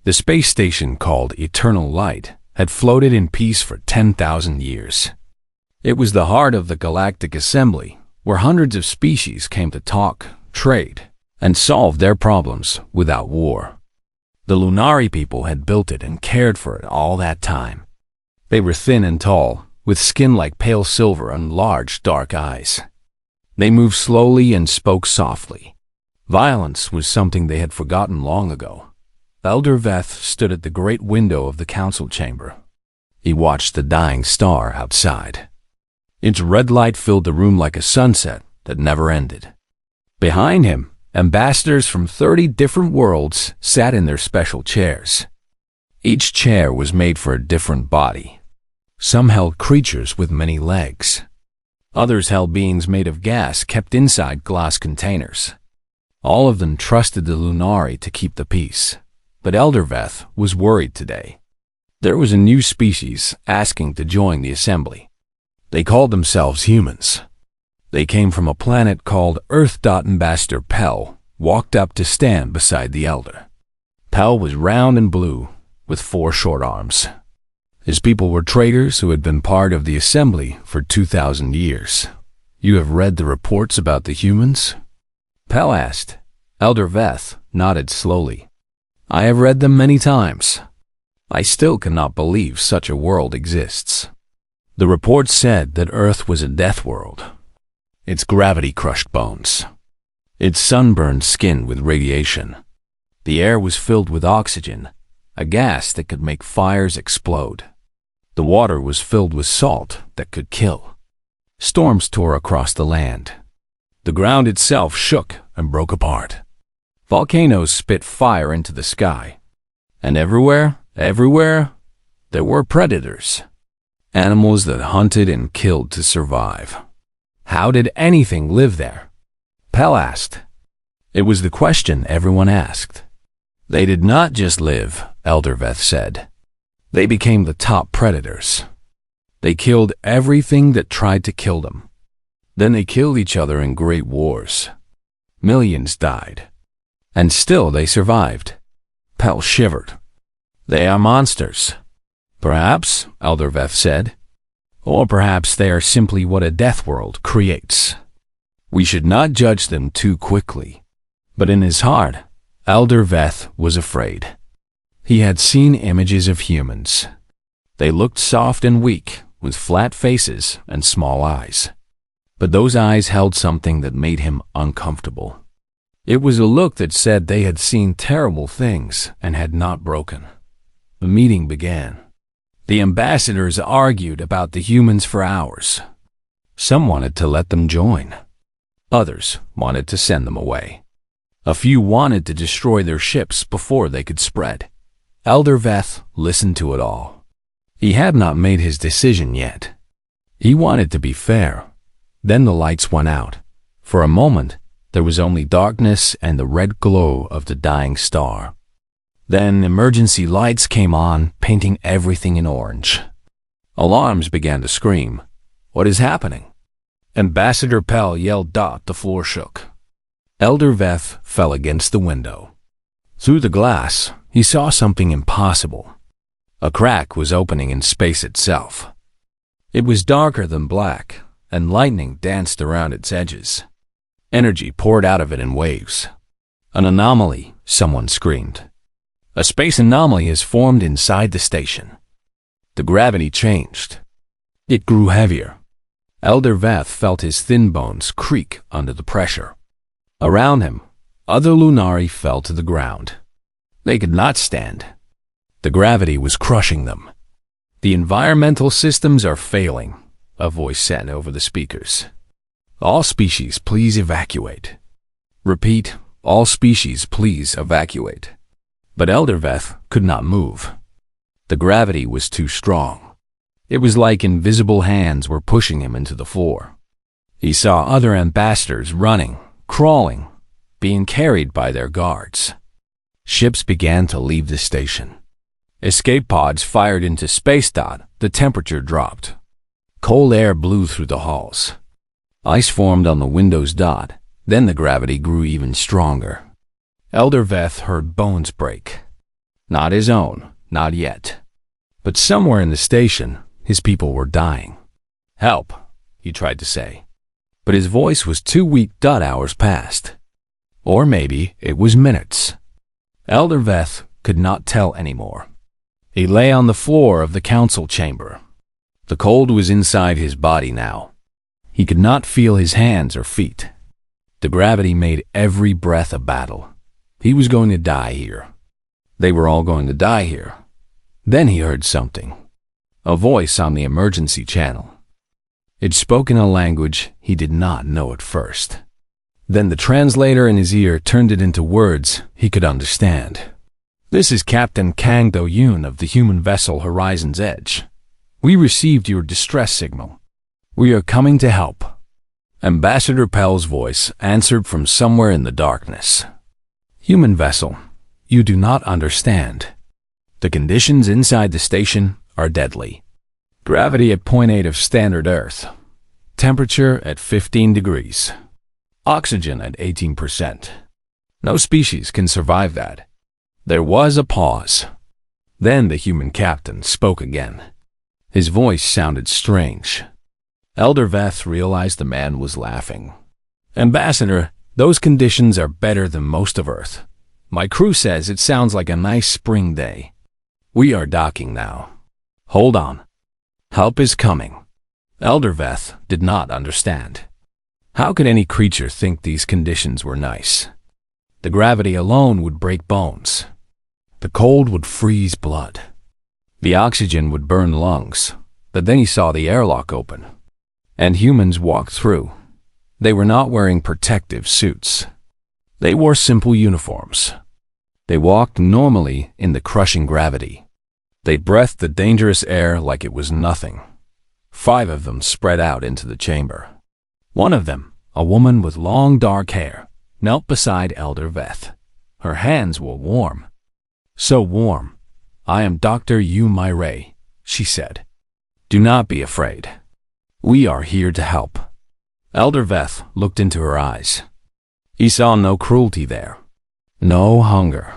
The space station called Eternal Light had floated in peace for 10,000 years. It was the heart of the Galactic Assembly, where hundreds of species came to talk, trade, and solve their problems without war. The Lunari people had built it and cared for it all that time. They were thin and tall, with skin like pale silver and large, dark eyes. They moved slowly and spoke softly. Violence was something they had forgotten long ago. Elder Veth stood at the great window of the council chamber. He watched the dying star outside. Its red light filled the room like a sunset that never ended. Behind him, ambassadors from 30 different worlds sat in their special chairs. Each chair was made for a different body. Some held creatures with many legs. Others held beings made of gas kept inside glass containers. All of them trusted the Lunari to keep the peace. But Elder Veth was worried today. There was a new species asking to join the assembly. They called themselves humans. They came from a planet called Earth. Ambassador Pell walked up to stand beside the Elder. Pell was round and blue, with 4 short arms. His people were traders who had been part of the assembly for 2,000 years. "You have read the reports about the humans?" Pell asked. Elder Veth nodded slowly. "I have read them many times. I still cannot believe such a world exists." The report said that Earth was a death world. Its gravity crushed bones. Its sun burned skin with radiation. The air was filled with oxygen, a gas that could make fires explode. The water was filled with salt that could kill. Storms tore across the land. The ground itself shook and broke apart. Volcanoes spit fire into the sky. And everywhere, there were predators. Animals that hunted and killed to survive. How did anything live there? Pell asked. It was the question everyone asked. They did not just live, Elder Veth said. They became the top predators. They killed everything that tried to kill them. Then they killed each other in great wars. Millions died. And still they survived. Pell shivered. They are monsters. Perhaps, Elder Veth said. Or perhaps they are simply what a death world creates. We should not judge them too quickly. But in his heart, Elder Veth was afraid. He had seen images of humans. They looked soft and weak, with flat faces and small eyes. But those eyes held something that made him uncomfortable. It was a look that said they had seen terrible things and had not broken. The meeting began. The ambassadors argued about the humans for hours. Some wanted to let them join. Others wanted to send them away. A few wanted to destroy their ships before they could spread. Elder Veth listened to it all. He had not made his decision yet. He wanted to be fair. Then the lights went out. For a moment, there was only darkness and the red glow of the dying star. Then emergency lights came on, painting everything in orange. Alarms began to scream. What is happening? Ambassador Pell yelled. The floor shook. Elder Veth fell against the window. Through the glass, he saw something impossible. A crack was opening in space itself. It was darker than black, and lightning danced around its edges. Energy poured out of it in waves. An anomaly, someone screamed. A space anomaly has formed inside the station. The gravity changed. It grew heavier. Elder Veth felt his thin bones creak under the pressure. Around him, other Lunari fell to the ground. They could not stand. The gravity was crushing them. The environmental systems are failing, a voice said over the speakers. All species, please evacuate. Repeat, all species, please evacuate. But Elder Veth could not move. The gravity was too strong. It was like invisible hands were pushing him into the floor. He saw other ambassadors running, crawling, being carried by their guards. Ships began to leave the station. Escape pods fired into space. The temperature dropped. Cold air blew through the halls. Ice formed on the windows. Then the gravity grew even stronger. Elder Veth heard bones break. Not his own, not yet. But somewhere in the station, his people were dying. "Help," he tried to say. But his voice was too weak. Hours passed. Or maybe it was minutes. Elder Veth could not tell anymore. He lay on the floor of the council chamber. The cold was inside his body now. He could not feel his hands or feet. The gravity made every breath a battle. He was going to die here. They were all going to die here. Then he heard something. A voice on the emergency channel. It spoke in a language he did not know at first. Then the translator in his ear turned it into words he could understand. "This is Captain Kang Do-yoon of the human vessel Horizon's Edge. We received your distress signal. We are coming to help." Ambassador Pell's voice answered from somewhere in the darkness. "Human vessel, you do not understand. The conditions inside the station are deadly. Gravity at 0.8 of standard Earth. Temperature at 15 degrees. Oxygen at 18%. No species can survive that." There was a pause. Then the human captain spoke again. His voice sounded strange. Elder Veth realized the man was laughing. "Ambassador, those conditions are better than most of Earth. My crew says it sounds like a nice spring day. We are docking now. Hold on. Help is coming." Elder Veth did not understand. How could any creature think these conditions were nice? The gravity alone would break bones. The cold would freeze blood. The oxygen would burn lungs. But then he saw the airlock open. And humans walked through. They were not wearing protective suits. They wore simple uniforms. They walked normally in the crushing gravity. They breathed the dangerous air like it was nothing. 5 of them spread out into the chamber. One of them, a woman with long dark hair, knelt beside Elder Veth. Her hands were warm. So warm. "I am Dr. Yu Mai-Ray," she said. "Do not be afraid. We are here to help." Elder Veth looked into her eyes. He saw no cruelty there. No hunger.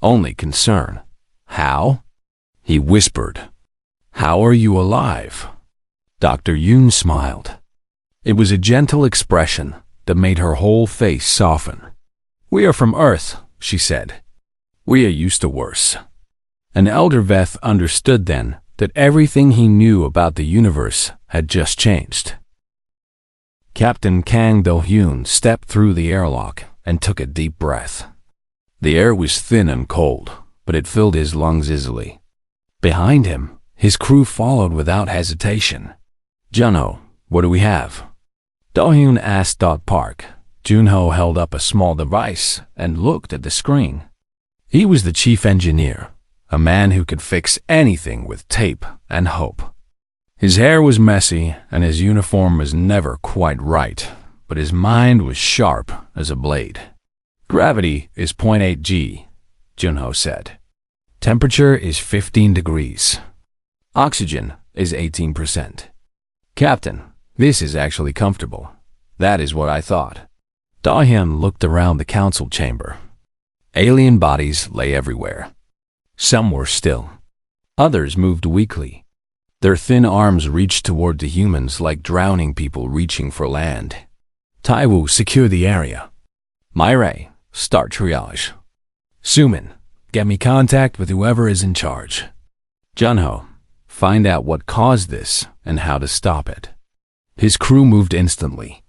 Only concern. "How?" he whispered. "How are you alive?" Dr. Yoon smiled. It was a gentle expression that made her whole face soften. "We are from Earth," she said. "We are used to worse." And Elder Veth understood then that everything he knew about the universe had just changed. Captain Kang Do-hyun stepped through the airlock and took a deep breath. The air was thin and cold, but it filled his lungs easily. Behind him, his crew followed without hesitation. "Junho, what do we have?" Do-hyun asked. Park. Junho held up a small device and looked at the screen. He was the chief engineer, a man who could fix anything with tape and hope. His hair was messy and his uniform was never quite right, but his mind was sharp as a blade. "Gravity is 0.8 G, Junho said. "Temperature is 15 degrees. Oxygen is 18%. "Captain, this is actually comfortable. That is what I thought." Do-hyun looked around the council chamber. Alien bodies lay everywhere. Some were still. Others moved weakly. Their thin arms reached toward the humans like drowning people reaching for land. "Taiwu, secure the area. Mai-Ray, start triage. Sumin, get me contact with whoever is in charge. Junho, find out what caused this and how to stop it." His crew moved instantly.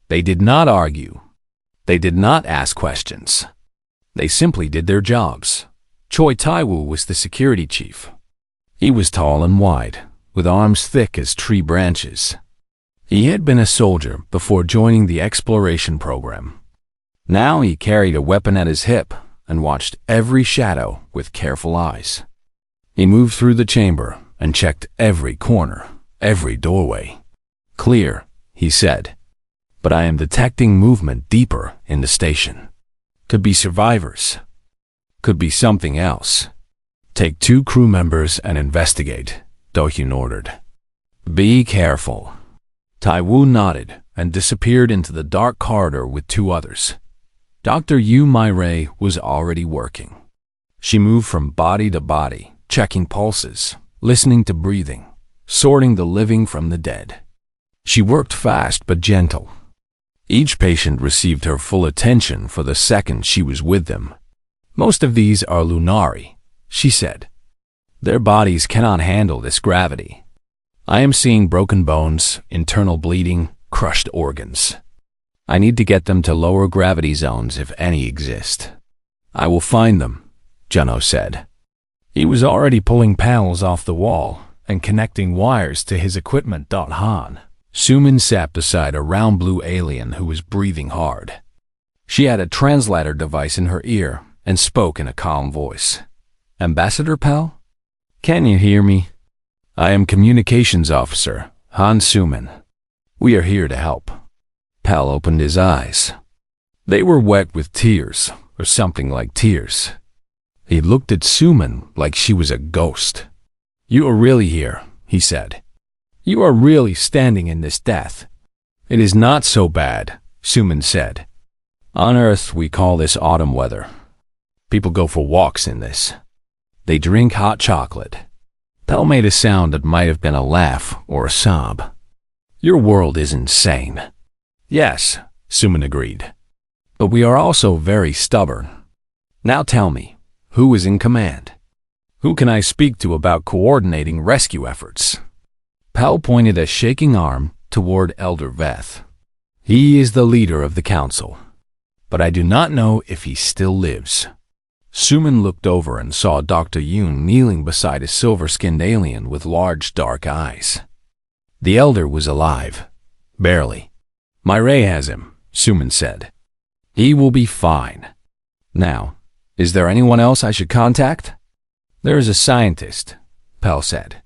They did not argue. They did not ask questions. They simply did their jobs. Choi Taiwu was the security chief. He was tall and wide, with arms thick as tree branches. He had been a soldier before joining the exploration program. Now he carried a weapon at his hip and watched every shadow with careful eyes. He moved through the chamber and checked every corner, every doorway. "Clear," he said. "But I am detecting movement deeper in the station. Could be survivors. Could be something else. Take 2 crew members and investigate," Do-hyun ordered. "Be careful." Taiwu nodded and disappeared into the dark corridor with 2 others. Dr. Yu Mai-Ray was already working. She moved from body to body, checking pulses, listening to breathing, sorting the living from the dead. She worked fast but gentle. Each patient received her full attention for the second she was with them. Most of these are Lunari, she said. Their bodies cannot handle this gravity. I am seeing broken bones, internal bleeding, crushed organs. I need to get them to lower gravity zones if any exist. I will find them, Junho said. He was already pulling panels off the wall and connecting wires to his equipment. Han. Suman sat beside a round blue alien who was breathing hard. She had a translator device in her ear and spoke in a calm voice. Ambassador Pal? Can you hear me? I am Communications Officer, Han Suman. We are here to help. Pal opened his eyes. They were wet with tears, or something like tears. He looked at Suman like she was a ghost. You are really here, he said. You are really standing in this death. It is not so bad, Suman said. On Earth, we call this autumn weather. People go for walks in this. They drink hot chocolate. Pell made a sound that might have been a laugh or a sob. Your world is insane. Yes, Suman agreed. But we are also very stubborn. Now tell me, who is in command? Who can I speak to about coordinating rescue efforts? Pal pointed a shaking arm toward Elder Veth. He is the leader of the council, but I do not know if he still lives. Suman looked over and saw Dr. Yoon kneeling beside a silver-skinned alien with large dark eyes. The elder was alive. Barely. My Ray has him, Suman said. He will be fine. Now, is there anyone else I should contact? There is a scientist, Pal said.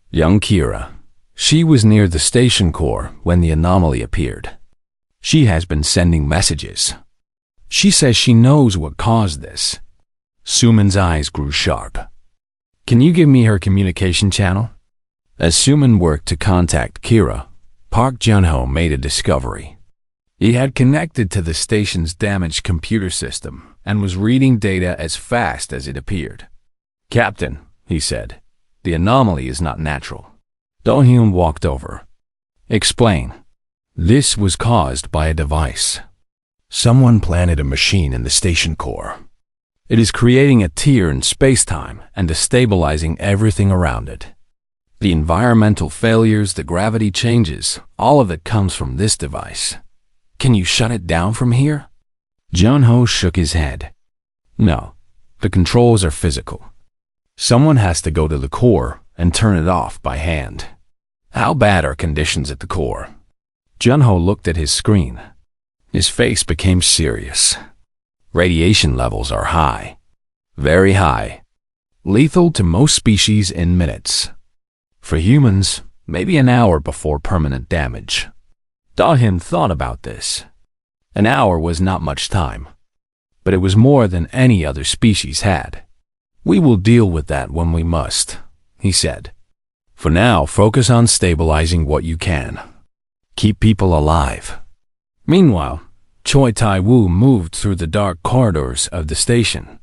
Young Kira. She was near the station core when the anomaly appeared. She has been sending messages. She says she knows what caused this. Suman's eyes grew sharp. Can you give me her communication channel? As Suman worked to contact Kira, Park Junho made a discovery. He had connected to the station's damaged computer system and was reading data as fast as it appeared. Captain, he said, the anomaly is not natural. Do-hyun walked over. Explain. This was caused by a device. Someone planted a machine in the station core. It is creating a tear in space-time and destabilizing everything around it. The environmental failures, the gravity changes, all of it comes from this device. Can you shut it down from here? Junho shook his head. No, the controls are physical. Someone has to go to the core and turn it off by hand. How bad are conditions at the core? Junho looked at his screen. His face became serious. Radiation levels are high. Very high. Lethal to most species in minutes. For humans, maybe an hour before permanent damage. Do-hyun thought about this. An hour was not much time, but it was more than any other species had. We will deal with that when we must, he said. For now, focus on stabilizing what you can. Keep people alive. Meanwhile, Choi Tai-woo moved through the dark corridors of the station.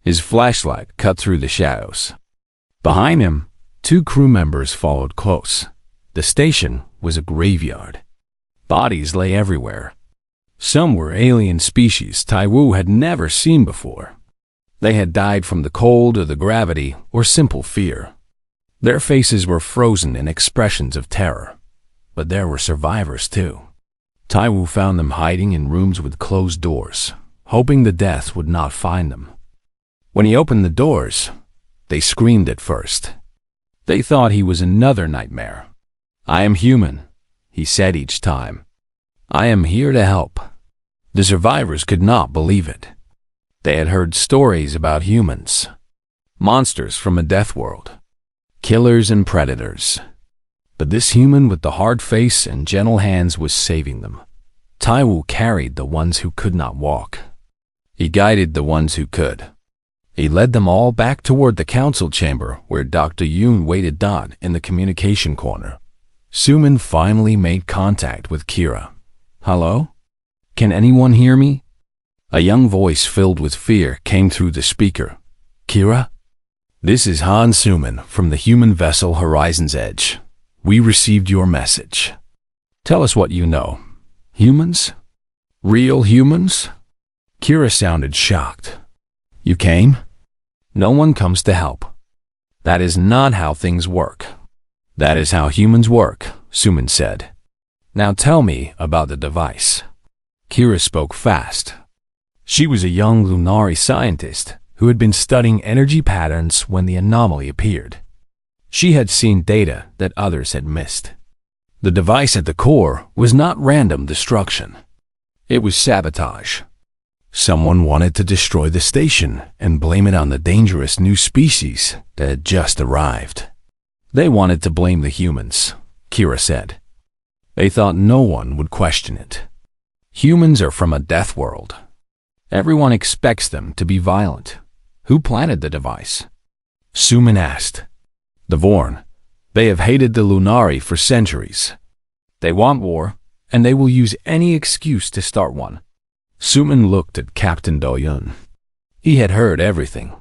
His flashlight cut through the shadows. Behind him, 2 crew members followed close. The station was a graveyard. Bodies lay everywhere. Some were alien species Tai-woo had never seen before. They had died from the cold or the gravity or simple fear. Their faces were frozen in expressions of terror. But there were survivors too. Tai-woo found them hiding in rooms with closed doors, hoping the death would not find them. When he opened the doors, they screamed at first. They thought he was another nightmare. I am human, he said each time. I am here to help. The survivors could not believe it. They had heard stories about humans, monsters from a death world, killers and predators. But this human with the hard face and gentle hands was saving them. Tai-woo carried the ones who could not walk. He guided the ones who could. He led them all back toward the council chamber where Dr. Yoon waited in the communication corner. Suman finally made contact with Kira. Hello? Can anyone hear me? A young voice filled with fear came through the speaker. Kira? This is Han Suman from the human vessel Horizon's Edge. We received your message. Tell us what you know. Humans? Real humans? Kira sounded shocked. You came? No one comes to help. That is not how things work. That is how humans work, Suman said. Now tell me about the device. Kira spoke fast. She was a young Lunari scientist who had been studying energy patterns when the anomaly appeared. She had seen data that others had missed. The device at the core was not random destruction. It was sabotage. Someone wanted to destroy the station and blame it on the dangerous new species that had just arrived. They wanted to blame the humans, Kira said. They thought no one would question it. Humans are from a death world. Everyone expects them to be violent. Who planted the device? Suman asked. The Vorn. They have hated the Lunari for centuries. They want war, and they will use any excuse to start one. Suman looked at Captain Do-Yun. He had heard everything.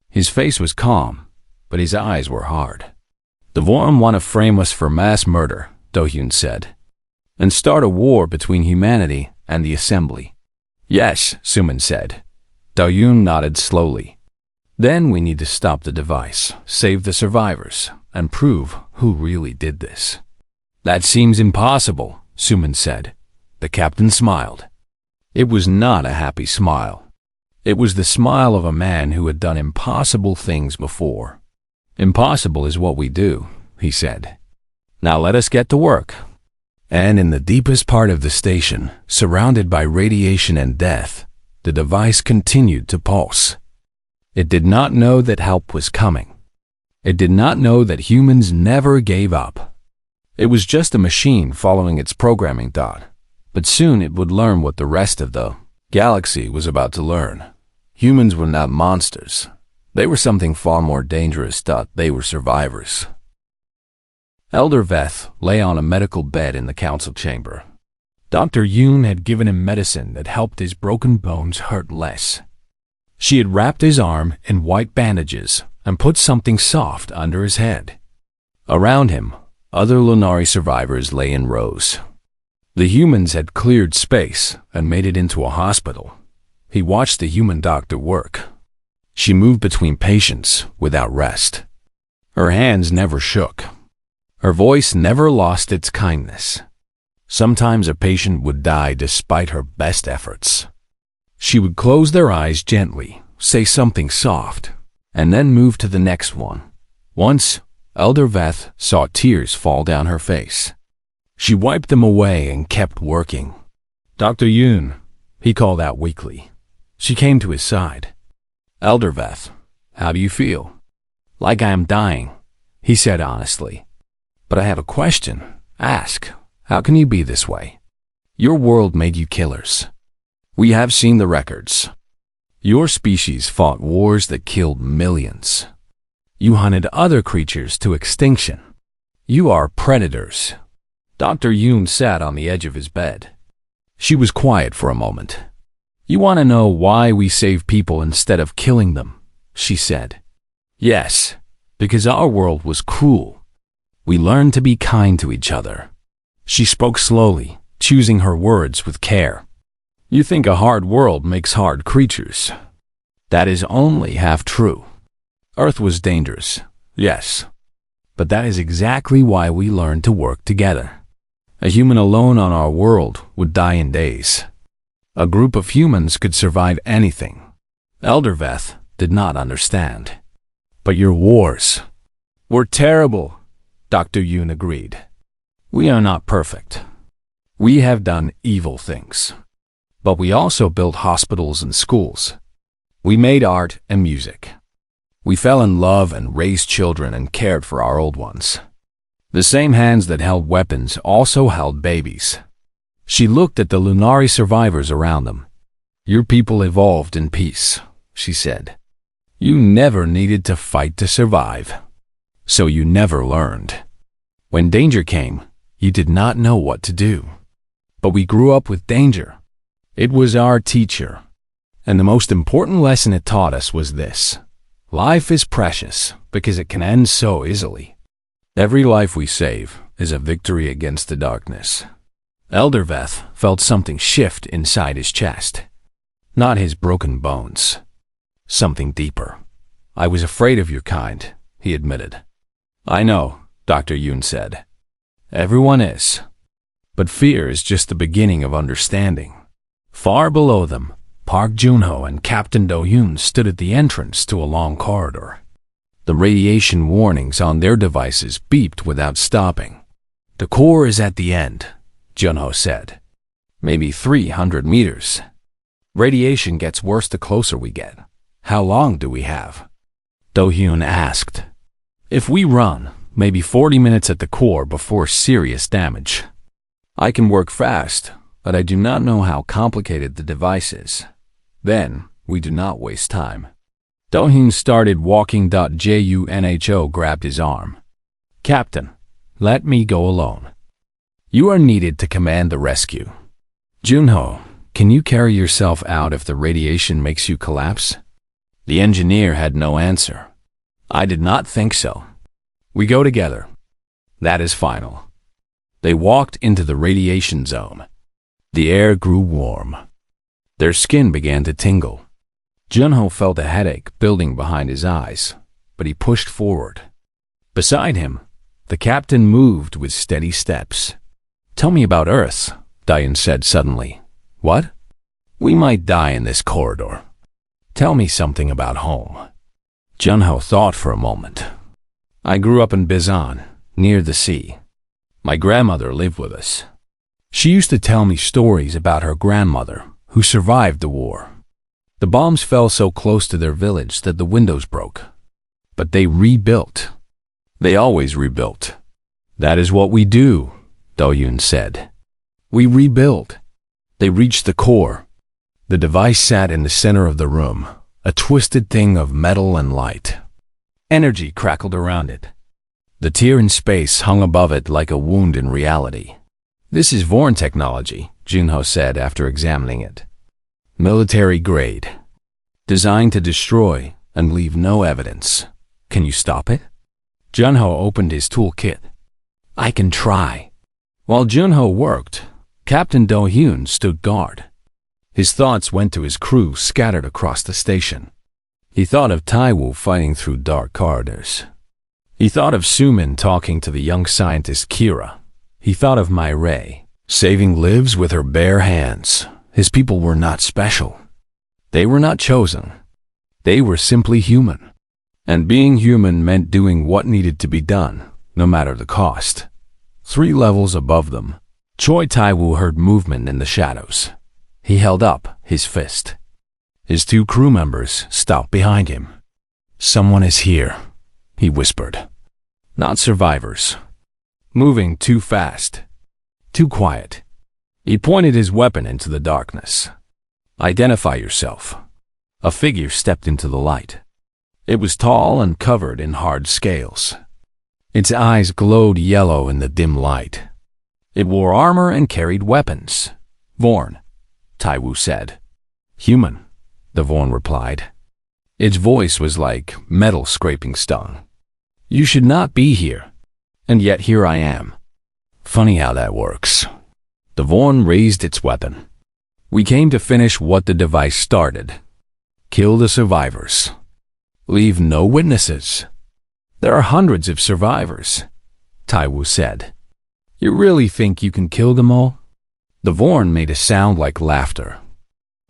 His face was calm, but his eyes were hard. The Vorn want to frame us for mass murder, Do-Yun said, and start a war between humanity and the Assembly. Yes, Suman said. Do-Yun nodded slowly. Then we need to stop the device, save the survivors, and prove who really did this. That seems impossible, Suman said. The captain smiled. It was not a happy smile. It was the smile of a man who had done impossible things before. Impossible is what we do, he said. Now let us get to work. And in the deepest part of the station, surrounded by radiation and death, the device continued to pulse. It did not know that help was coming. It did not know that humans never gave up. It was just a machine following its programming thought, but soon it would learn what the rest of the galaxy was about to learn. Humans were not monsters. They were something far more dangerous. They were survivors. Elder Veth lay on a medical bed in the council chamber. Dr. Yoon had given him medicine that helped his broken bones hurt less. She had wrapped his arm in white bandages and put something soft under his head. Around him, other Lunari survivors lay in rows. The humans had cleared space and made it into a hospital. He watched the human doctor work. She moved between patients without rest. Her hands never shook. Her voice never lost its kindness. Sometimes a patient would die despite her best efforts. She would close their eyes gently, say something soft, and then move to the next one. Once, Elder Veth saw tears fall down her face. She wiped them away and kept working. Dr. Yoon, he called out weakly. She came to his side. Elder Veth, how do you feel? Like I am dying, he said honestly. But I have a question. Ask, how can you be this way? Your world made you killers. We have seen the records. Your species fought wars that killed millions. You hunted other creatures to extinction. You are predators. Dr. Yoon sat on the edge of his bed. She was quiet for a moment. You want to know why we save people instead of killing them, she said. Yes, because our world was cruel. We learned to be kind to each other. She spoke slowly, choosing her words with care. You think a hard world makes hard creatures. That is only half true. Earth was dangerous, yes. But that is exactly why we learned to work together. A human alone on our world would die in days. A group of humans could survive anything. Elder Veth did not understand. But your wars were terrible, Dr. Yoon agreed. We are not perfect. We have done evil things. But we also built hospitals and schools. We made art and music. We fell in love and raised children and cared for our old ones. The same hands that held weapons also held babies. She looked at the Lunari survivors around them. Your people evolved in peace, she said. You never needed to fight to survive. So you never learned. When danger came, you did not know what to do. But we grew up with danger. It was our teacher. And the most important lesson it taught us was this. Life is precious because it can end so easily. Every life we save is a victory against the darkness. Elderveth felt something shift inside his chest. Not his broken bones. Something deeper. I was afraid of your kind, he admitted. I know, Dr. Yoon said. Everyone is. But fear is just the beginning of understanding. Far below them, Park Junho and Captain Do-hyun stood at the entrance to a long corridor. The radiation warnings on their devices beeped without stopping. The core is at the end, Junho said. Maybe 300 meters. Radiation gets worse the closer we get. How long do we have? Do-hyun asked. If we run, maybe 40 minutes at the core before serious damage. I can work fast, but I do not know how complicated the device is. Then, we do not waste time. Do-hyun started walking. Junho grabbed his arm. Captain, let me go alone. You are needed to command the rescue. Junho, can you carry yourself out if the radiation makes you collapse? The engineer had no answer. I did not think so. We go together. That is final. They walked into the radiation zone. The air grew warm. Their skin began to tingle. Junho felt a headache building behind his eyes, but he pushed forward. Beside him, the captain moved with steady steps. Tell me about Earth, Do-hyun said suddenly. What? We might die in this corridor. Tell me something about home. Junho thought for a moment. I grew up in Busan, near the sea. My grandmother lived with us. She used to tell me stories about her grandmother, who survived the war. The bombs fell so close to their village that the windows broke. But they rebuilt. They always rebuilt. That is what we do, Do-hyun said. We rebuild. They reached the core. The device sat in the center of the room, a twisted thing of metal and light. Energy crackled around it. The tear in space hung above it like a wound in reality. This is Vorn technology, Junho said after examining it. Military grade. Designed to destroy and leave no evidence. Can you stop it? Junho opened his toolkit. I can try. While Junho worked, Captain Do-hyun stood guard. His thoughts went to his crew scattered across the station. He thought of Taiwu fighting through dark corridors. He thought of Sumin talking to the young scientist Kira. He thought of Mai-Ray, saving lives with her bare hands. His people were not special. They were not chosen. They were simply human. And being human meant doing what needed to be done, no matter the cost. 3 levels above them, Choi Taiwu heard movement in the shadows. He held up his fist. His 2 crew members stopped behind him. Someone is here, he whispered. Not survivors. Moving too fast. Too quiet. He pointed his weapon into the darkness. Identify yourself. A figure stepped into the light. It was tall and covered in hard scales. Its eyes glowed yellow in the dim light. It wore armor and carried weapons. Vorn, Taiwu said. Human, the Vorn replied. Its voice was like metal scraping stone. You should not be here, and yet here I am. Funny how that works. The Vorn raised its weapon. We came to finish what the device started. Kill the survivors. Leave no witnesses. There are hundreds of survivors, Taiwu said. You really think you can kill them all? The Vorn made a sound like laughter.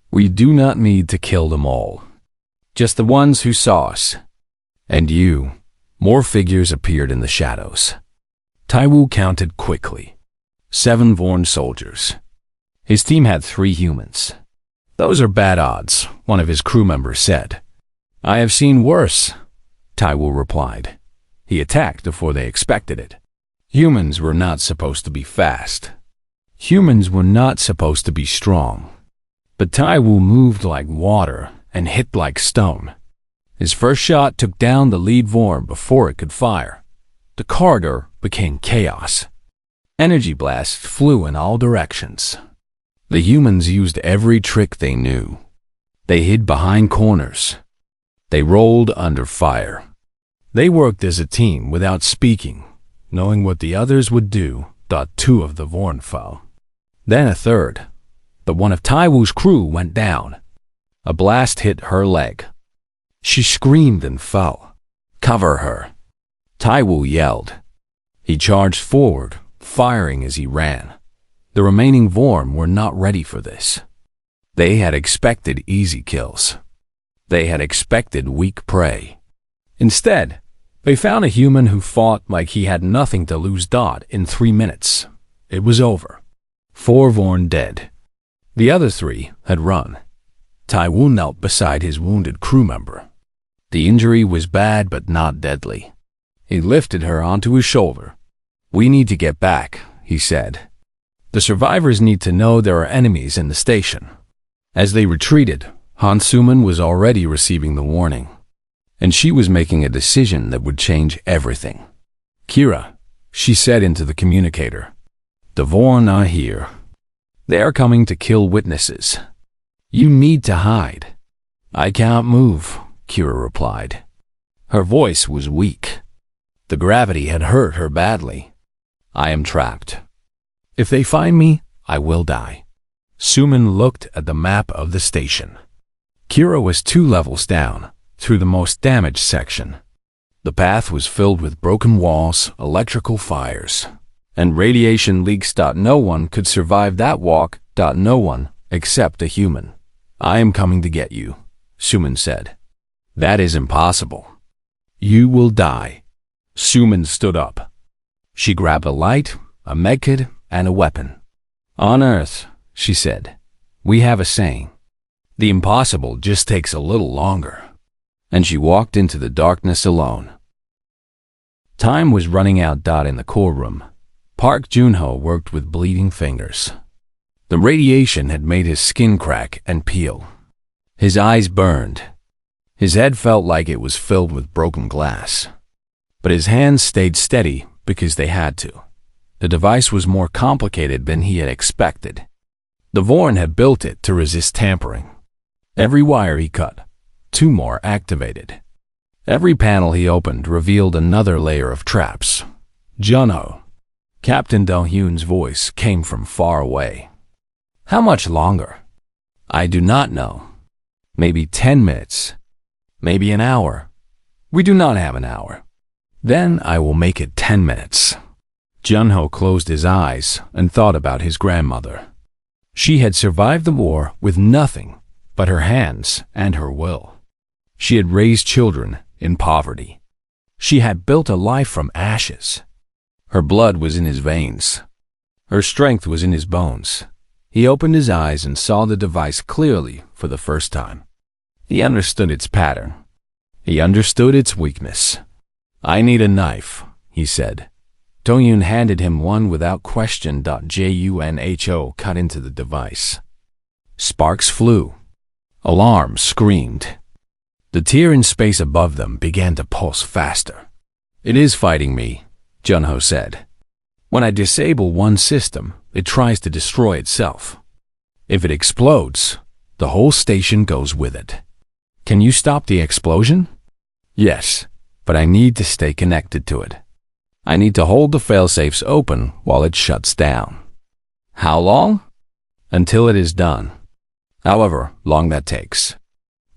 We do not need to kill them all. Just the ones who saw us. And you. More figures appeared in the shadows. Taiwu counted quickly. 7 Vorn soldiers. His team had 3 humans. Those are bad odds, one of his crew members said. I have seen worse, Taiwu replied. He attacked before they expected it. Humans were not supposed to be fast. Humans were not supposed to be strong. But Taiwu moved like water and hit like stone. His first shot took down the lead Vorn before it could fire. The corridor became chaos. Energy blasts flew in all directions. The humans used every trick they knew. They hid behind corners. They rolled under fire. They worked as a team without speaking, knowing what the others would do. Two of the Vorn fell. Then a third. The one of Taiwu's crew went down. A blast hit her leg. She screamed and fell. Cover her. Taiwu yelled. He charged forward, firing as he ran. The remaining Vorn were not ready for this. They had expected easy kills. They had expected weak prey. Instead, they found a human who fought like he had nothing to lose. In 3 minutes, it was over. 4 Vorn dead. The other 3 had run. Taiwu knelt beside his wounded crew member. The injury was bad but not deadly. He lifted her onto his shoulder. "We need to get back," he said. "The survivors need to know there are enemies in the station." As they retreated, Han Suman was already receiving the warning, and she was making a decision that would change everything. "Kira," she said into the communicator, "the Vorn are here. They are coming to kill witnesses. You need to hide." "I can't move," Kira replied. Her voice was weak. The gravity had hurt her badly. "I am trapped. If they find me, I will die." Suman looked at the map of the station. Kira was 2 levels down, through the most damaged section. The path was filled with broken walls, electrical fires, and radiation leaks. No one could survive that walk. No one, except a human. "I am coming to get you," Suman said. "That is impossible. You will die." Suman stood up. She grabbed a light, a medkit, and a weapon. "On Earth," she said, "we have a saying. The impossible just takes a little longer." And she walked into the darkness alone. Time was running out. In the core room, Park Junho worked with bleeding fingers. The radiation had made his skin crack and peel. His eyes burned. His head felt like it was filled with broken glass. But his hands stayed steady because they had to. The device was more complicated than he had expected. The Vorn had built it to resist tampering. Every wire he cut, 2 more activated. Every panel he opened revealed another layer of traps. "Junho." Captain Do-hyun's voice came from far away. "How much longer?" "I do not know. Maybe 10 minutes. Maybe an hour. We do not have an hour. Then I will make it 10 minutes." Junho closed his eyes and thought about his grandmother. She had survived the war with nothing but her hands and her will. She had raised children in poverty. She had built a life from ashes. Her blood was in his veins. Her strength was in his bones. He opened his eyes and saw the device clearly for the first time. He understood its pattern. He understood its weakness. "I need a knife," he said. Do-hyun handed him one without question. Junho cut into the device. Sparks flew. Alarms screamed. The tier in space above them began to pulse faster. "It is fighting me," Junho said. "When I disable one system, it tries to destroy itself. If it explodes, the whole station goes with it. Can you stop the explosion?" "Yes, but I need to stay connected to it. I need to hold the failsafes open while it shuts down." "How long?" "Until it is done. However long that takes."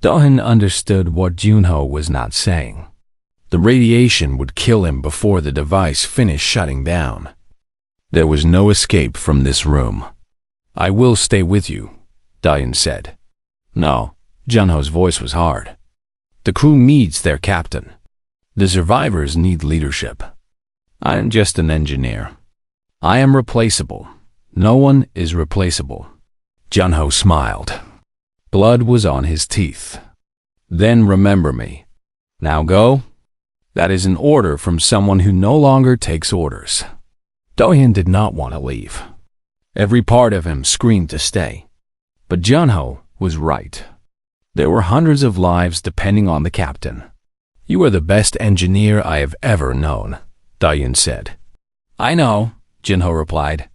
Do-hyun understood what Junho was not saying. The radiation would kill him before the device finished shutting down. There was no escape from this room. "I will stay with you," Do-hyun said. "No," Junho's voice was hard. "The crew needs their captain. The survivors need leadership. I am just an engineer. I am replaceable. No one is replaceable." Junho smiled. Blood was on his teeth. "Then remember me. Now go." That is an order from someone who no longer takes orders. Do-hyun did not want to leave. Every part of him screamed to stay. But Junho was right. There were hundreds of lives depending on the captain. "You are the best engineer I have ever known," Do-hyun said. "I know," Junho replied.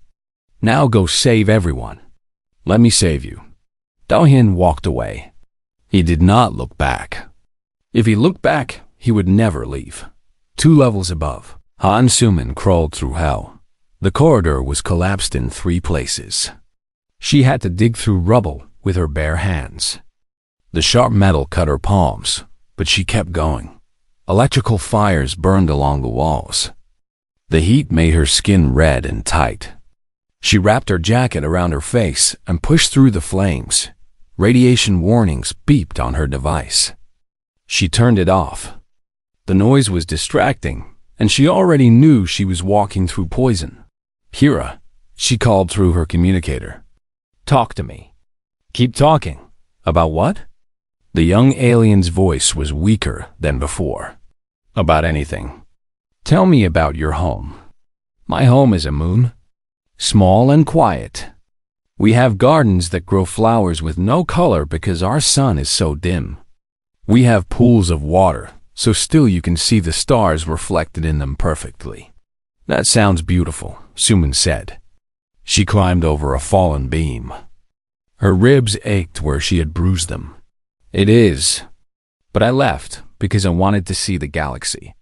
"Now go save everyone." "Let me save you." Do-hyun walked away. He did not look back. If he looked back, he would never leave. 2 levels above, Han Sumin crawled through hell. The corridor was collapsed in 3 places. She had to dig through rubble with her bare hands. The sharp metal cut her palms, but she kept going. Electrical fires burned along the walls. The heat made her skin red and tight. She wrapped her jacket around her face and pushed through the flames. Radiation warnings beeped on her device. She turned it off. The noise was distracting, and she already knew she was walking through poison. "Kira," she called through her communicator. "Talk to me." "Keep talking." "About what?" The young alien's voice was weaker than before. "About anything. Tell me about your home." "My home is a moon. Small and quiet. We have gardens that grow flowers with no color because our sun is so dim. We have pools of water, so still you can see the stars reflected in them perfectly." "That sounds beautiful," Sumin said. She climbed over a fallen beam. Her ribs ached where she had bruised them. "It is. But I left because I wanted to see the galaxy.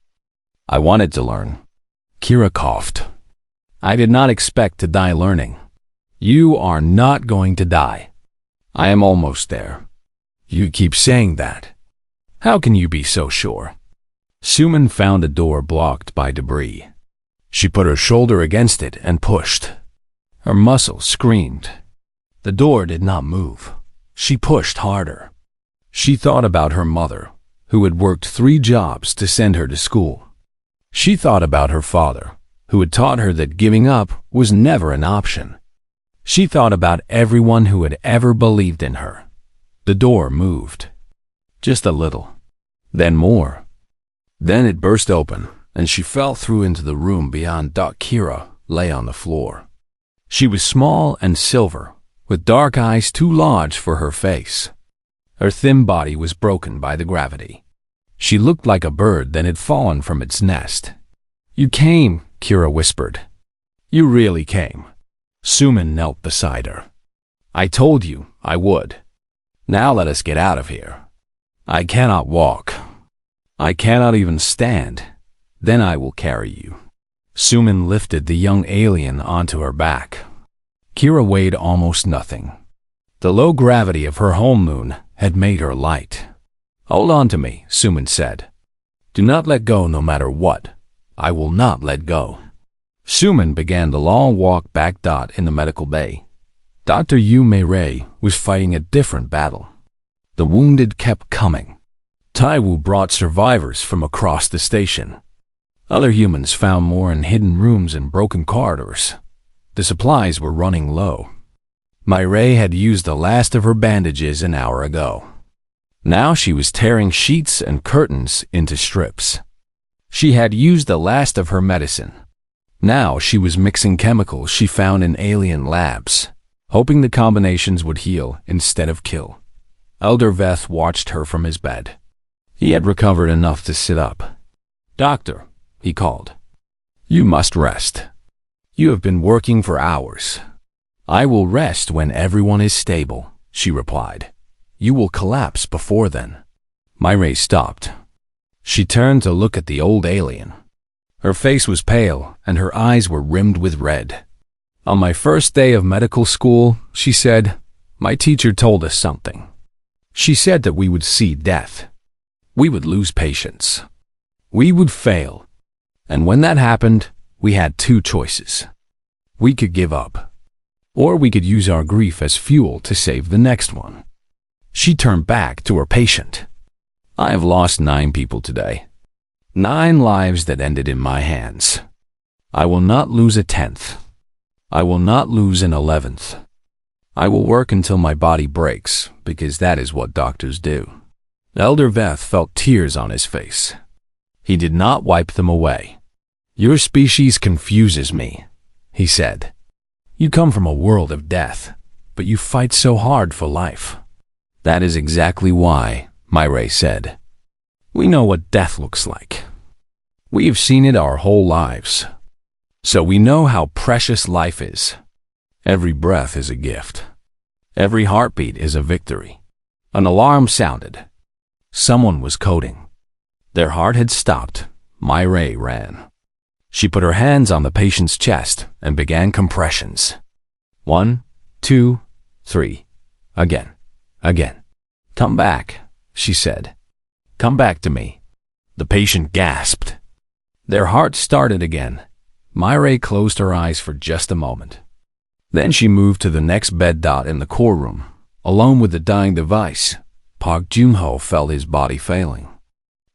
I wanted to learn." Kira coughed. "I did not expect to die learning." "You are not going to die." "I am almost there." "You keep saying that. How can you be so sure?" Sumin found a door blocked by debris. She put her shoulder against it and pushed. Her muscles screamed. The door did not move. She pushed harder. She thought about her mother, who had worked 3 jobs to send her to school. She thought about her father, who had taught her that giving up was never an option. She thought about everyone who had ever believed in her. The door moved. Just a little. Then more. Then it burst open, and she fell through into the room beyond. Kira lay on the floor. She was small and silver, with dark eyes too large for her face. Her thin body was broken by the gravity. She looked like a bird that had fallen from its nest. "You came," Kira whispered. "You really came." Sumin knelt beside her. "I told you I would. Now let us get out of here." "I cannot walk. I cannot even stand. Then I will carry you." Sumin lifted the young alien onto her back. Kira weighed almost nothing. The low gravity of her home moon had made her light. "Hold on to me," Sumin said. "Do not let go no matter what. I will not let go." Sumin began the long walk back. In the medical bay, Dr. Yu Mei was fighting a different battle. The wounded kept coming. Taiwu brought survivors from across the station. Other humans found more in hidden rooms and broken corridors. The supplies were running low. Mei had used the last of her bandages an hour ago. Now she was tearing sheets and curtains into strips. She had used the last of her medicine. Now she was mixing chemicals she found in alien labs, hoping the combinations would heal instead of kill. Elder Veth watched her from his bed. He had recovered enough to sit up. "Doctor," he called. "You must rest. You have been working for hours." "I will rest when everyone is stable," she replied. "You will collapse before then." Mei stopped. She turned to look at the old alien. Her face was pale and her eyes were rimmed with red. "On my first day of medical school," she said, "my teacher told us something. She said that we would see death. We would lose patience. We would fail. And when that happened, we had 2 choices. We could give up, or we could use our grief as fuel to save the next one." She turned back to her patient. "I have lost 9 people today. 9 lives that ended in my hands. I will not lose a 10th. I will not lose an 11th. I will work until my body breaks, because that is what doctors do." Elder Veth felt tears on his face. He did not wipe them away. "Your species confuses me," he said. "You come from a world of death, but you fight so hard for life." "That is exactly why," Mei said. "We know what death looks like. We have seen it our whole lives. So we know how precious life is. Every breath is a gift. Every heartbeat is a victory." An alarm sounded. Someone was coding. Their heart had stopped. Myra ran. She put her hands on the patient's chest and began compressions. 1, 2, 3. Again. Come back, she said. Come back to me. The patient gasped. Their heart started again. Myra closed her eyes for just a moment. Then she moved to the next bed in the core room. Alone with the dying device, Park Jun-ho felt his body failing.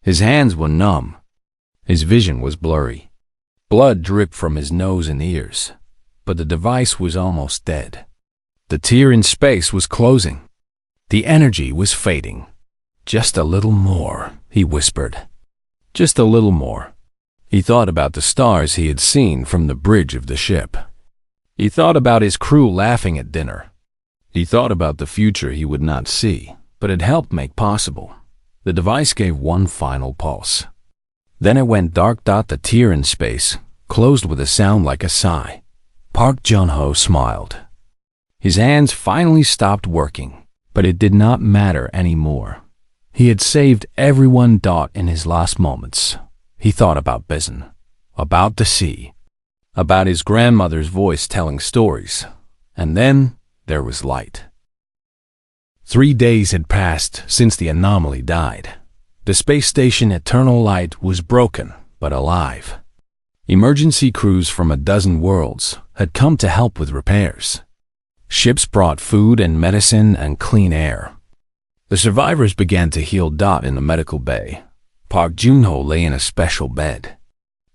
His hands were numb. His vision was blurry. Blood dripped from his nose and ears, but the device was almost dead. The tear in space was closing. The energy was fading. Just a little more, he whispered. Just a little more. He thought about the stars he had seen from the bridge of the ship. He thought about his crew laughing at dinner. He thought about the future he would not see, but had helped make possible. The device gave one final pulse. Then it went dark. The tear in space closed with a sound like a sigh. Park Jun-ho smiled. His hands finally stopped working, but it did not matter anymore. He had saved everyone in his last moments. He thought about Bizon, about the sea, about his grandmother's voice telling stories, and then there was light. 3 days had passed since the anomaly died. The space station Eternal Light was broken, but alive. Emergency crews from a dozen worlds had come to help with repairs. Ships brought food and medicine and clean air. The survivors began to heal in the medical bay. Park Jun-ho lay in a special bed.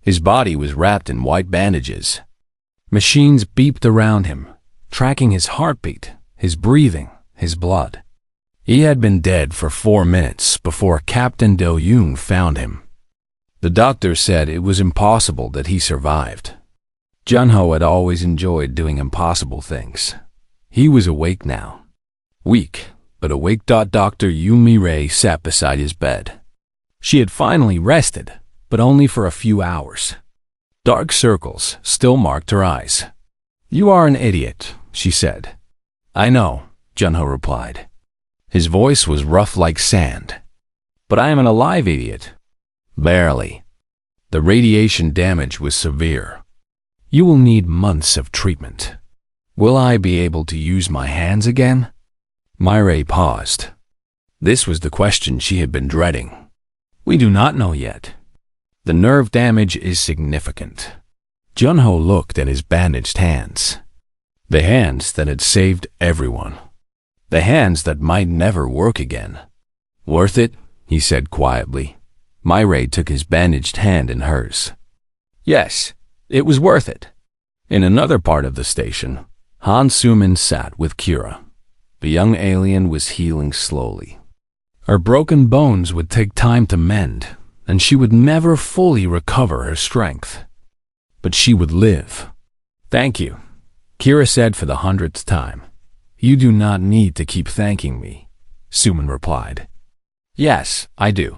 His body was wrapped in white bandages. Machines beeped around him, tracking his heartbeat, his breathing, his blood. He had been dead for 4 minutes before Captain Do-yoon found him. The doctor said it was impossible that he survived. Jun-ho had always enjoyed doing impossible things. He was awake now. Weak, but awake. Dr. Yumi-Rei sat beside his bed. She had finally rested, but only for a few hours. Dark circles still marked her eyes. "You are an idiot," she said. "I know," Jun-ho replied. His voice was rough like sand. "But I am an alive idiot." "Barely. The radiation damage was severe. You will need months of treatment. Will I be able to use my hands again?" Myra paused. This was the question she had been dreading. "We do not know yet. The nerve damage is significant." Jun-ho looked at his bandaged hands. The hands that had saved everyone. The hands that might never work again. "Worth it?" he said quietly. Myra took his bandaged hand in hers. Yes, it was worth it. In another part of the station, Han Sumin sat with Kira. The young alien was healing slowly. Her broken bones would take time to mend, and she would never fully recover her strength. But she would live. "Thank you," Kira said for the 100th time. "You do not need to keep thanking me," Sumin replied. "Yes, I do.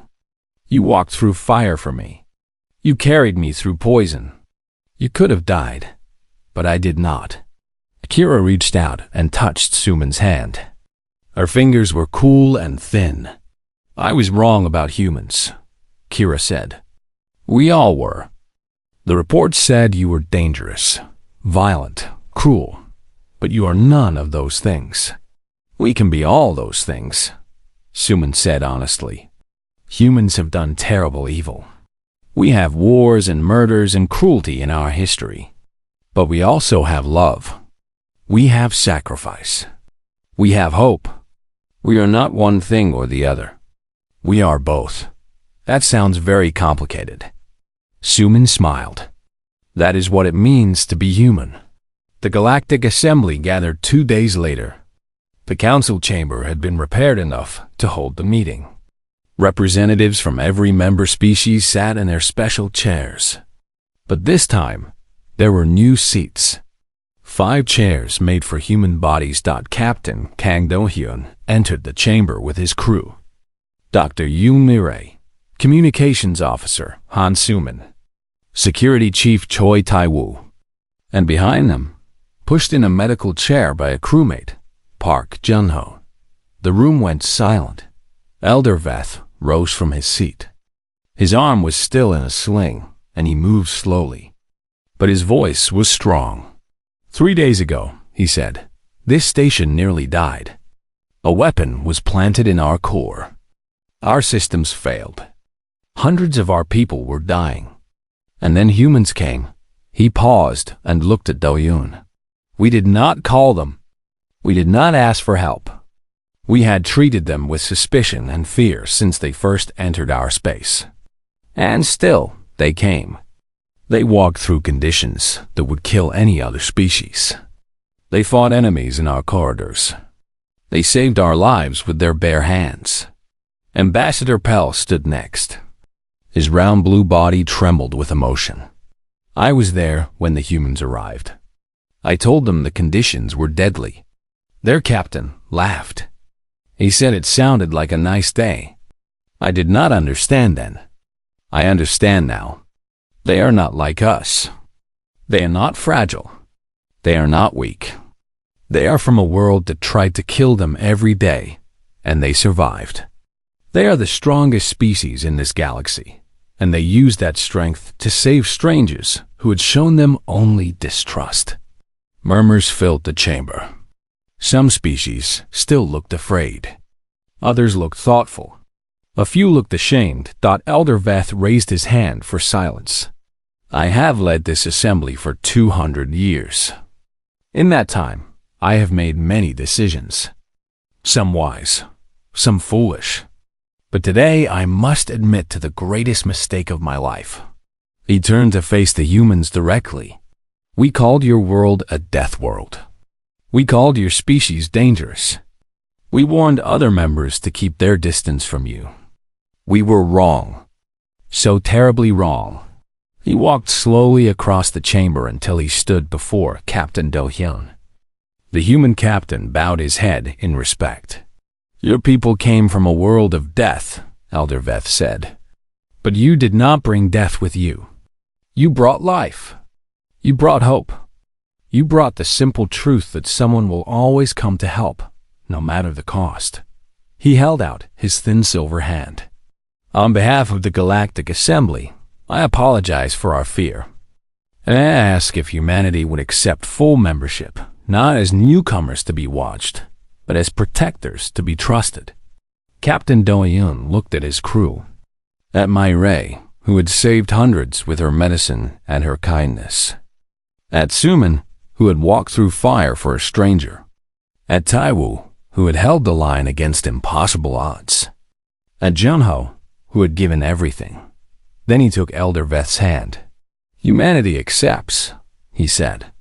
You walked through fire for me. You carried me through poison. You could have died, but I did not." Kira reached out and touched Sumin's hand. Her fingers were cool and thin. "I was wrong about humans," Kira said. "We all were. The report said you were dangerous, violent, cruel, but you are none of those things." "We can be all those things," Sumin said honestly. "Humans have done terrible evil. We have wars and murders and cruelty in our history. But we also have love. We have sacrifice. We have hope. We are not one thing or the other. We are both." "That sounds very complicated." Sumin smiled. "That is what it means to be human." The Galactic Assembly gathered 2 days later. The council chamber had been repaired enough to hold the meeting. Representatives from every member species sat in their special chairs. But this time, there were new seats. 5 chairs made for human bodies. Captain Kang Do-hyun entered the chamber with his crew. Dr. Yoon Mi-rae, Communications Officer Han Sumin, Security Chief Choi Tai-woo, and behind them, pushed in a medical chair by a crewmate, Park Jun-ho. The room went silent. Elder Veth, rose from his seat. His arm was still in a sling, and he moved slowly. But his voice was strong. 3 days ago, he said, this station nearly died. A weapon was planted in our core. Our systems failed. Hundreds of our people were dying. And then humans came. He paused and looked at Do-yoon. We did not call them. We did not ask for help. We had treated them with suspicion and fear since they first entered our space. And still, they came. They walked through conditions that would kill any other species. They fought enemies in our corridors. They saved our lives with their bare hands. Ambassador Pell stood next. His round blue body trembled with emotion. I was there when the humans arrived. I told them the conditions were deadly. Their captain laughed. He said it sounded like a nice day. I did not understand then. I understand now. They are not like us. They are not fragile. They are not weak. They are from a world that tried to kill them every day, and they survived. They are the strongest species in this galaxy, and they used that strength to save strangers who had shown them only distrust. Murmurs filled the chamber. Some species still looked afraid. Others looked thoughtful. A few looked ashamed. Elder Veth raised his hand for silence. I have led this assembly for 200 years. In that time, I have made many decisions. Some wise, some foolish. But today I must admit to the greatest mistake of my life. He turned to face the humans directly. We called your world a death world. We called your species dangerous. We warned other members to keep their distance from you. We were wrong. So terribly wrong. He walked slowly across the chamber until he stood before Captain Do-hyun. The human captain bowed his head in respect. Your people came from a world of death, Elder Veth said. But you did not bring death with you. You brought life. You brought hope. You brought the simple truth that someone will always come to help, no matter the cost. He held out his thin silver hand. On behalf of the Galactic Assembly, I apologize for our fear. And I ask if humanity would accept full membership, not as newcomers to be watched, but as protectors to be trusted. Captain Do-hyun looked at his crew, at Myrae, who had saved hundreds with her medicine and her kindness, at Suman, who had walked through fire for a stranger, at Taiwu, who had held the line against impossible odds, at Junho, who had given everything. Then he took Elder Veth's hand. Humanity accepts, he said.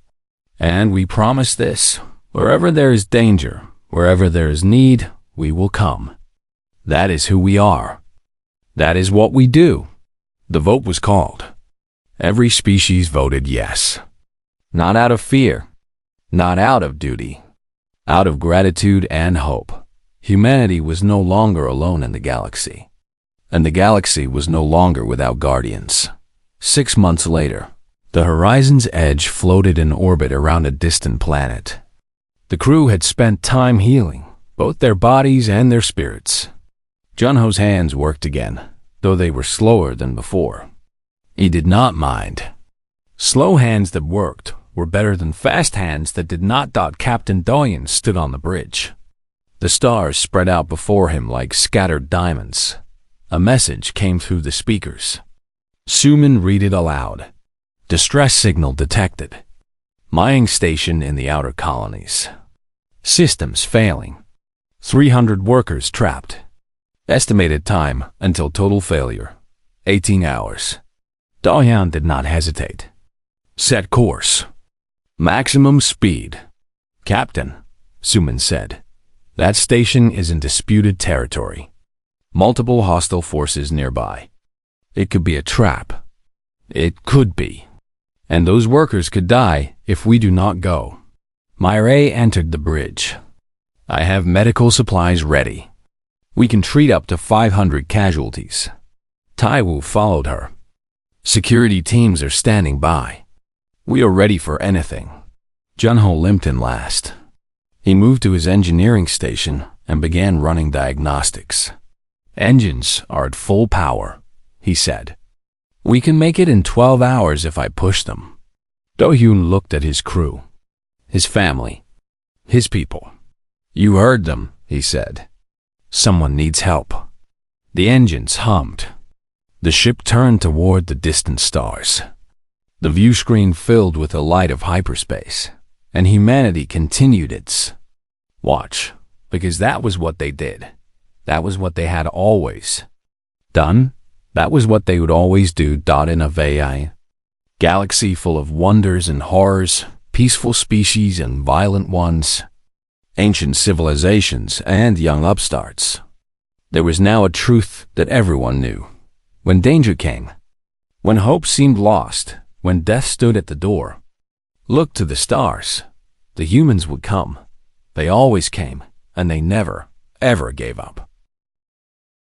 And we promise this, wherever there is danger, wherever there is need, we will come. That is who we are. That is what we do. The vote was called. Every species voted yes. Not out of fear, not out of duty, out of gratitude and hope. Humanity was no longer alone in the galaxy. And the galaxy was no longer without guardians. 6 months later, the horizon's edge floated in orbit around a distant planet. The crew had spent time healing, both their bodies and their spirits. Junho's hands worked again, though they were slower than before. He did not mind. Slow hands that worked were better than fast hands that did not. Captain Do-hyun stood on the bridge. The stars spread out before him like scattered diamonds. A message came through the speakers. Suman read it aloud. Distress signal detected. Mining station in the outer colonies. Systems failing. 300 workers trapped. Estimated time until total failure. 18 hours. Do-hyun did not hesitate. Set course. Maximum speed. Captain, Suman said. That station is in disputed territory. Multiple hostile forces nearby. It could be a trap. It could be. And those workers could die if we do not go. Myrae entered the bridge. I have medical supplies ready. We can treat up to 500 casualties. Taiwu followed her. Security teams are standing by. We are ready for anything. Junho limped in last. He moved to his engineering station and began running diagnostics. Engines are at full power, he said. We can make it in 12 hours if I push them. Do-hyun looked at his crew, his family, his people. You heard them, he said. Someone needs help. The engines hummed. The ship turned toward the distant stars. The view screen filled with the light of hyperspace, and humanity continued its watch, because that was what they did. That was what they had always done. That was what they would always do. In a VI galaxy full of wonders and horrors, peaceful species and violent ones, ancient civilizations and young upstarts. There was now a truth that everyone knew. When danger came, when hope seemed lost, when death stood at the door, look to the stars. The humans would come. They always came, and they never, ever gave up.